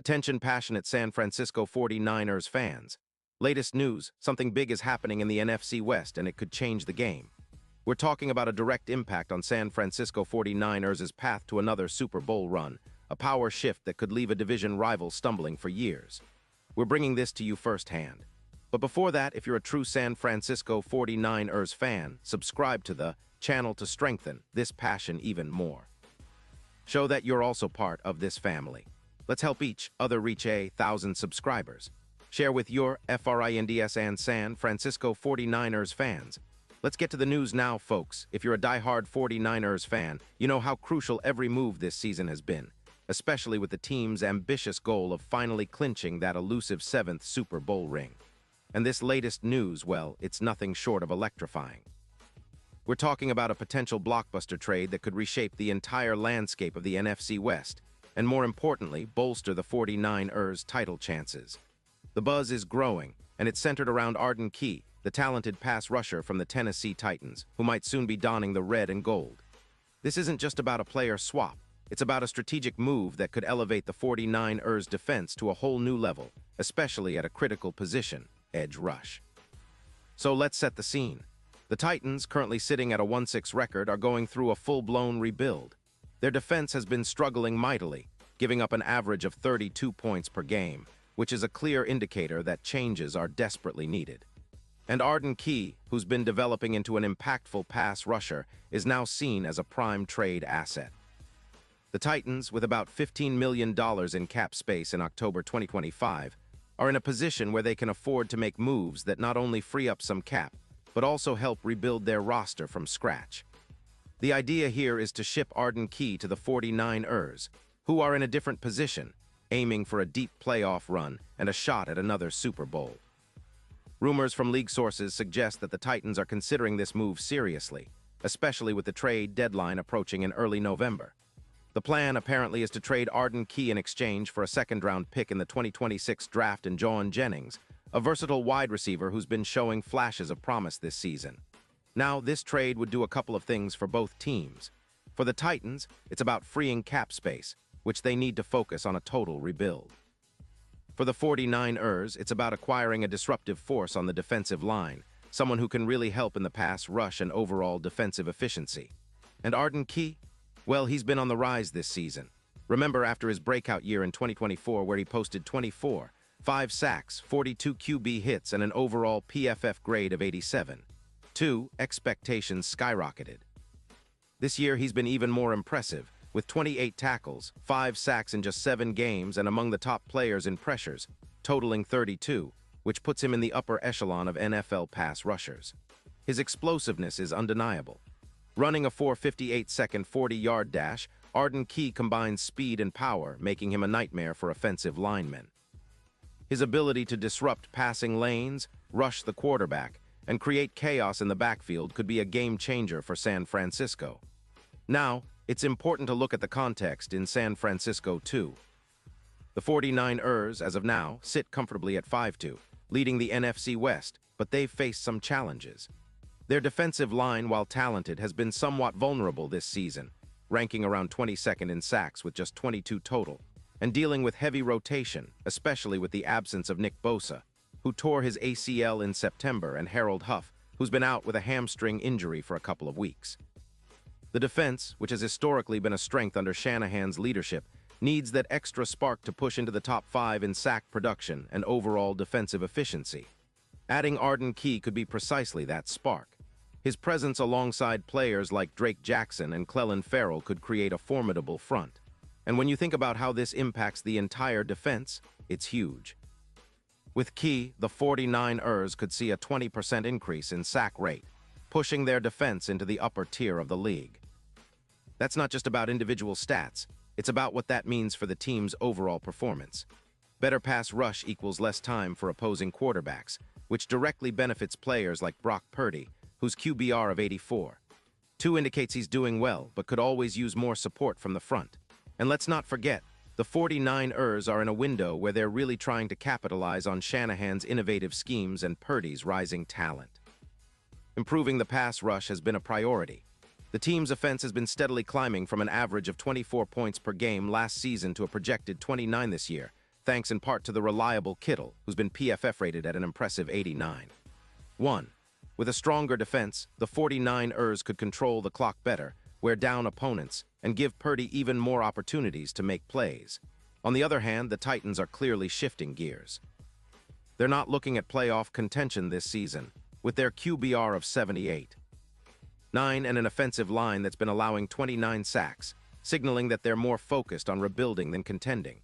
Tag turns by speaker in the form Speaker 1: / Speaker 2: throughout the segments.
Speaker 1: Attention passionate San Francisco 49ers fans. Latest news, something big is happening in the NFC West and it could change the game. We're talking about a direct impact on San Francisco 49ers' path to another Super Bowl run, a power shift that could leave a division rival stumbling for years. We're bringing this to you firsthand. But before that, if you're a true San Francisco 49ers fan, subscribe to the channel to strengthen this passion even more. Show that you're also part of this family. Let's help each other reach 1,000 subscribers. Share with your FRINDS and San Francisco 49ers fans. Let's get to the news now, folks. If you're a die-hard 49ers fan, you know how crucial every move this season has been, especially with the team's ambitious goal of finally clinching that elusive 7th Super Bowl ring. And this latest news, well, it's nothing short of electrifying. We're talking about a potential blockbuster trade that could reshape the entire landscape of the NFC West, and more importantly, bolster the 49ers' title chances. The buzz is growing, and it's centered around Arden Key, the talented pass rusher from the Tennessee Titans, who might soon be donning the red and gold. This isn't just about a player swap. It's about a strategic move that could elevate the 49ers' defense to a whole new level, especially at a critical position, edge rush. So let's set the scene. The Titans, currently sitting at a 1-6 record, are going through a full-blown rebuild. Their defense has been struggling mightily, giving up an average of 32 points per game, which is a clear indicator that changes are desperately needed. And Arden Key, who's been developing into an impactful pass rusher, is now seen as a prime trade asset. The Titans, with about $15 million in cap space in October 2025, are in a position where they can afford to make moves that not only free up some cap, but also help rebuild their roster from scratch. The idea here is to ship Arden Key to the 49ers, who are in a different position, aiming for a deep playoff run and a shot at another Super Bowl. Rumors from league sources suggest that the Titans are considering this move seriously, especially with the trade deadline approaching in early November. The plan apparently is to trade Arden Key in exchange for a second-round pick in the 2026 draft and John Jennings, a versatile wide receiver who's been showing flashes of promise this season. Now, this trade would do a couple of things for both teams. For the Titans, it's about freeing cap space, which they need to focus on a total rebuild. For the 49ers, it's about acquiring a disruptive force on the defensive line, someone who can really help in the pass rush and overall defensive efficiency. And Arden Key? Well, he's been on the rise this season. Remember after his breakout year in 2024 where he posted 24, 5 sacks, 42 QB hits, and an overall PFF grade of 87. Expectations skyrocketed. This year he's been even more impressive, with 28 tackles, 5 sacks in just 7 games, and among the top players in pressures, totaling 32, which puts him in the upper echelon of NFL pass rushers. His explosiveness is undeniable. Running a 4.58-second 40-yard dash, Arden Key combines speed and power, making him a nightmare for offensive linemen. His ability to disrupt passing lanes, rush the quarterback, and create chaos in the backfield could be a game-changer for San Francisco. Now, it's important to look at the context in San Francisco, too. The 49ers, as of now, sit comfortably at 5-2, leading the NFC West, but they've faced some challenges. Their defensive line, while talented, has been somewhat vulnerable this season, ranking around 22nd in sacks with just 22 total, and dealing with heavy rotation, especially with the absence of Nick Bosa, who tore his ACL in September, and Harold Huff, who's been out with a hamstring injury for a couple of weeks. The defense, which has historically been a strength under Shanahan's leadership, needs that extra spark to push into the top 5 in sack production and overall defensive efficiency. Adding Arden Key could be precisely that spark. His presence alongside players like Drake Jackson and Clelin Ferrell could create a formidable front. And when you think about how this impacts the entire defense, it's huge. With Key, the 49ers could see a 20% increase in sack rate, pushing their defense into the upper tier of the league. That's not just about individual stats, it's about what that means for the team's overall performance. Better pass rush equals less time for opposing quarterbacks, which directly benefits players like Brock Purdy, whose QBR of 84. 2 indicates he's doing well, but could always use more support from the front. And let's not forget, the 49ers are in a window where they're really trying to capitalize on Shanahan's innovative schemes and Purdy's rising talent. Improving the pass rush has been a priority. The team's offense has been steadily climbing from an average of 24 points per game last season to a projected 29 this year, thanks in part to the reliable Kittle, who's been PFF rated at an impressive 89. 1. With a stronger defense, the 49ers could control the clock better, wear down opponents, and give Purdy even more opportunities to make plays. On the other hand, the Titans are clearly shifting gears. They're not looking at playoff contention this season, with their QBR of 78. 9 and an offensive line that's been allowing 29 sacks, signaling that they're more focused on rebuilding than contending.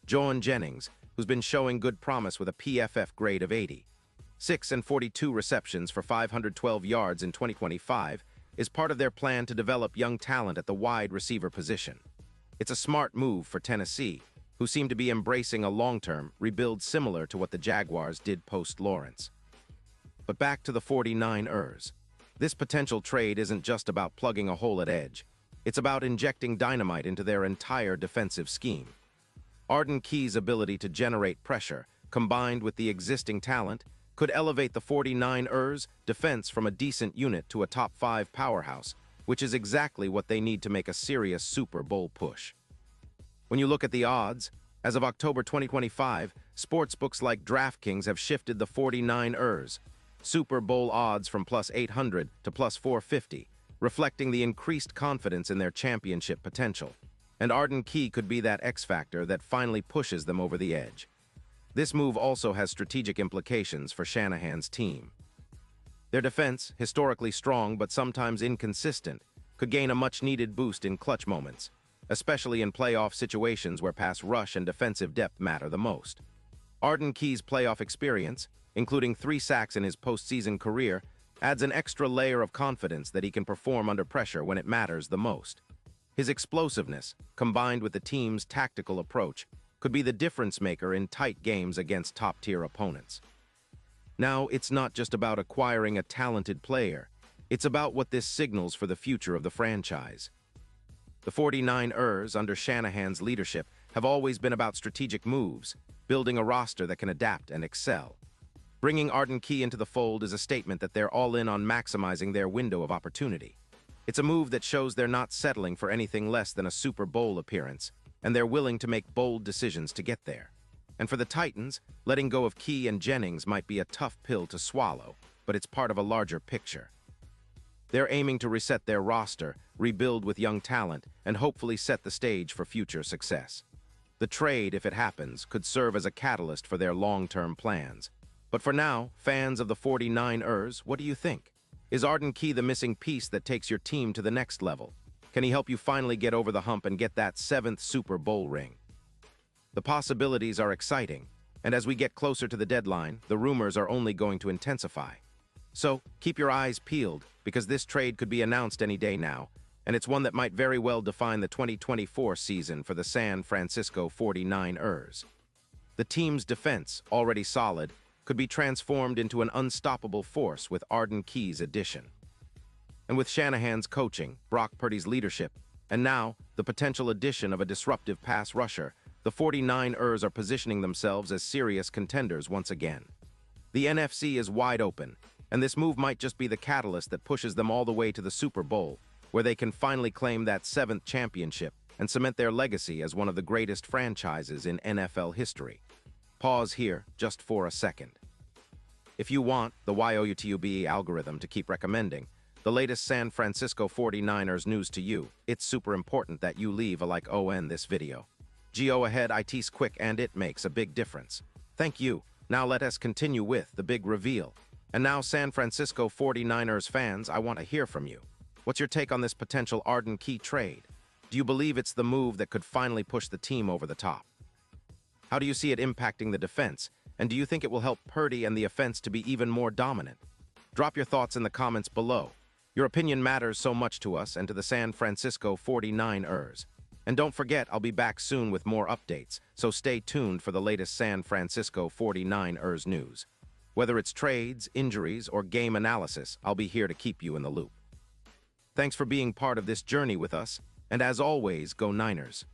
Speaker 1: Joan Jennings, who's been showing good promise with a PFF grade of 80. 6 and 42 receptions for 512 yards in 2025 is part of their plan to develop young talent at the wide receiver position. It's a smart move for Tennessee, who seem to be embracing a long-term rebuild similar to what the Jaguars did post-Lawrence. But back to the 49ers. This potential trade isn't just about plugging a hole at edge. It's about injecting dynamite into their entire defensive scheme. Arden Key's ability to generate pressure, combined with the existing talent, could elevate the 49ers' defense from a decent unit to a top 5 powerhouse, which is exactly what they need to make a serious Super Bowl push. When you look at the odds, as of October 2025, sportsbooks like DraftKings have shifted the 49ers' Super Bowl odds from plus 800 to plus 450, reflecting the increased confidence in their championship potential. And Arden Key could be that X factor that finally pushes them over the edge. This move also has strategic implications for Shanahan's team. Their defense, historically strong but sometimes inconsistent, could gain a much-needed boost in clutch moments, especially in playoff situations where pass rush and defensive depth matter the most. Arden Key's playoff experience, including 3 sacks in his postseason career, adds an extra layer of confidence that he can perform under pressure when it matters the most. His explosiveness, combined with the team's tactical approach, could be the difference-maker in tight games against top-tier opponents. Now, it's not just about acquiring a talented player. It's about what this signals for the future of the franchise. The 49ers, under Shanahan's leadership, have always been about strategic moves, building a roster that can adapt and excel. Bringing Arden Key into the fold is a statement that they're all in on maximizing their window of opportunity. It's a move that shows they're not settling for anything less than a Super Bowl appearance, and they're willing to make bold decisions to get there. And for the Titans, letting go of Key and Jennings might be a tough pill to swallow, but it's part of a larger picture. They're aiming to reset their roster, rebuild with young talent, and hopefully set the stage for future success. The trade, if it happens, could serve as a catalyst for their long-term plans. But for now, fans of the 49ers, what do you think? Is Arden Key the missing piece that takes your team to the next level? Can he help you finally get over the hump and get that 7th Super Bowl ring? The possibilities are exciting, and as we get closer to the deadline, the rumors are only going to intensify. So, keep your eyes peeled, because this trade could be announced any day now, and it's one that might very well define the 2024 season for the San Francisco 49ers. The team's defense, already solid, could be transformed into an unstoppable force with Arden Key's addition. And with Shanahan's coaching, Brock Purdy's leadership, and now the potential addition of a disruptive pass rusher, the 49ers are positioning themselves as serious contenders once again. The NFC is wide open, and this move might just be the catalyst that pushes them all the way to the Super Bowl, where they can finally claim that 7th championship and cement their legacy as one of the greatest franchises in NFL history. Pause here just for a second. If you want the YOUTUBE algorithm to keep recommending the latest San Francisco 49ers news to you, it's super important that you leave a like on this video. Go ahead, it's quick and it makes a big difference. Thank you. Now let us continue with the big reveal. And now, San Francisco 49ers fans, I want to hear from you. What's your take on this potential Arden Key trade? Do you believe it's the move that could finally push the team over the top? How do you see it impacting the defense? And do you think it will help Purdy and the offense to be even more dominant? Drop your thoughts in the comments below. Your opinion matters so much to us and to the San Francisco 49ers. And don't forget, I'll be back soon with more updates, so stay tuned for the latest San Francisco 49ers news. Whether it's trades, injuries, or game analysis, I'll be here to keep you in the loop. Thanks for being part of this journey with us, and as always, go Niners.